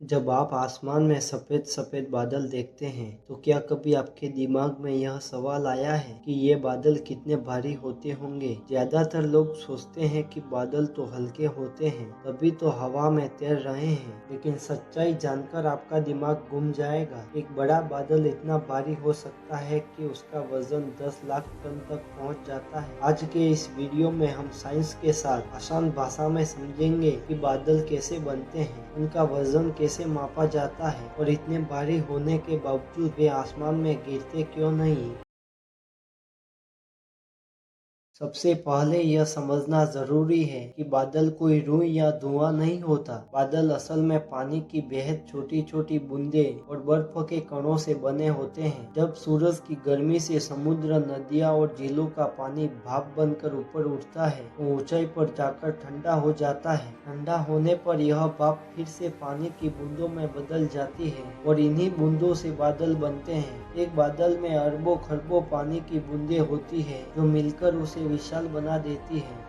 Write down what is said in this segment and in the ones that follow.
जब आप आसमान में सफ़ेद सफ़ेद बादल देखते हैं तो क्या कभी आपके दिमाग में यह सवाल आया है कि ये बादल कितने भारी होते होंगे। ज्यादातर लोग सोचते हैं कि बादल तो हल्के होते हैं तभी तो हवा में तैर रहे हैं, लेकिन सच्चाई जानकर आपका दिमाग घूम जाएगा। एक बड़ा बादल इतना भारी हो सकता है कि उसका वजन 10 लाख टन तक पहुंच जाता है। आज के इस वीडियो में हम साइंस के साथ आसान भाषा में समझेंगे कि बादल कैसे बनते हैं, उनका वजन कैसे मापा जाता है और इतने भारी होने के बावजूद वे आसमान में गिरते क्यों नहीं। सबसे पहले यह समझना जरूरी है कि बादल कोई रुई या धुआं नहीं होता। बादल असल में पानी की बेहद छोटी छोटी बूंदें और बर्फ के कणों से बने होते हैं। जब सूरज की गर्मी से समुद्र, नदियां और झीलों का पानी भाप बनकर ऊपर उठता है तो ऊंचाई पर जाकर ठंडा हो जाता है। ठंडा होने पर यह भाप फिर से पानी की बूंदों में बदल जाती है और इन्हीं बूंदों से बादल बनते हैं। एक बादल में अरबों खरबों पानी की बूंदें होती है जो मिलकर उसे विशाल बना देती है।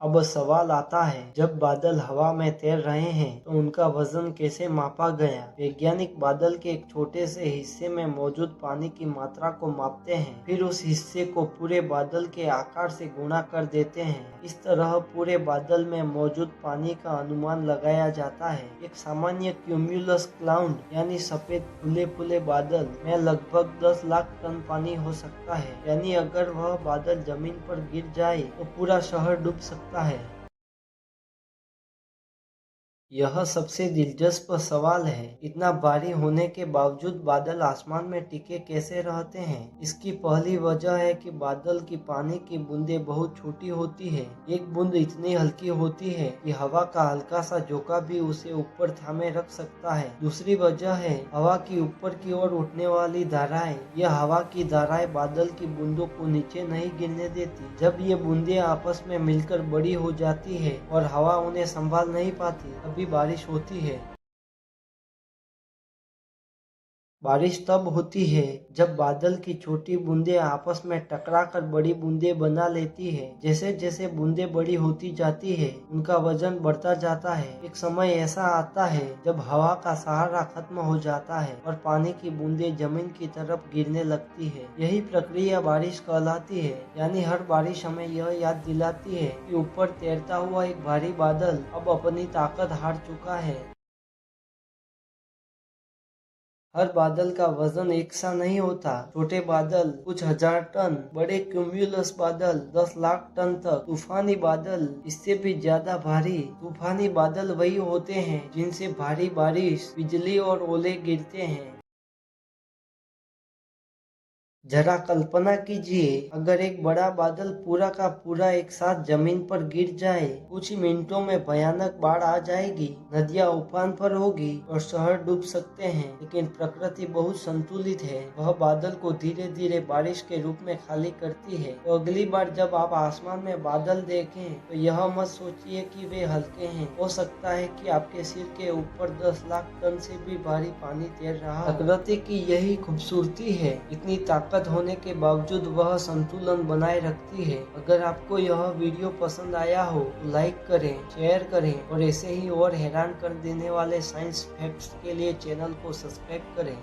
अब सवाल आता है, जब बादल हवा में तैर रहे हैं तो उनका वजन कैसे मापा गया। वैज्ञानिक बादल के एक छोटे से हिस्से में मौजूद पानी की मात्रा को मापते हैं, फिर उस हिस्से को पूरे बादल के आकार से गुणा कर देते हैं। इस तरह पूरे बादल में मौजूद पानी का अनुमान लगाया जाता है। एक सामान्य क्यूम्युलस क्लाउड यानी सफेद फूले फूले बादल में लगभग 10 लाख टन पानी हो सकता है। यानी अगर वह बादल जमीन पर गिर जाए तो पूरा शहर डूब सकता है। यह सबसे दिलचस्प सवाल है, इतना भारी होने के बावजूद बादल आसमान में टिके कैसे रहते हैं। इसकी पहली वजह है कि बादल की पानी की बूंदें बहुत छोटी होती है। एक बूंद इतनी हल्की होती है कि हवा का हल्का सा झोंका भी उसे ऊपर थामे रख सकता है। दूसरी वजह है हवा की ऊपर की ओर उठने वाली धाराएं। यह हवा की धाराएं बादल की बूंदों को नीचे नहीं गिरने देती। जब ये बूंदें आपस में मिलकर बड़ी हो जाती है और हवा उन्हें संभाल नहीं पाती, तभी बारिश होती है। बारिश तब होती है जब बादल की छोटी बूंदें आपस में टकराकर बड़ी बूंदें बना लेती है। जैसे जैसे बूंदें बड़ी होती जाती है उनका वजन बढ़ता जाता है। एक समय ऐसा आता है जब हवा का सहारा खत्म हो जाता है और पानी की बूंदें जमीन की तरफ गिरने लगती है। यही प्रक्रिया बारिश कहलाती है। यानी हर बारिश हमें यह याद दिलाती है कि ऊपर तैरता हुआ एक भारी बादल अब अपनी ताकत हार चुका है। हर बादल का वजन एक सा नहीं होता। छोटे बादल कुछ हजार टन, बड़े क्यूम्युलस बादल 10 लाख टन तक, तूफानी बादल इससे भी ज्यादा भारी। तूफानी बादल वही होते हैं जिनसे भारी बारिश, बिजली और ओले गिरते हैं। जरा कल्पना कीजिए, अगर एक बड़ा बादल पूरा का पूरा एक साथ जमीन पर गिर जाए, कुछ ही मिनटों में भयानक बाढ़ आ जाएगी, नदियां उफान पर होगी और शहर डूब सकते हैं। लेकिन प्रकृति बहुत संतुलित है। वह बादल को धीरे धीरे बारिश के रूप में खाली करती है। तो अगली बार जब आप आसमान में बादल देखें तो यह मत सोचिए कि वे हल्के हैं। हो सकता है कि आपके सिर के ऊपर 10 लाख टन से भी भारी पानी तैर रहा हो। प्रकृति की यही खूबसूरती है, इतनी ताकत होने के बावजूद वह संतुलन बनाए रखती है। अगर आपको यह वीडियो पसंद आया हो तो लाइक करें, शेयर करें और ऐसे ही और हैरान कर देने वाले साइंस फैक्ट्स के लिए चैनल को सब्सक्राइब करें।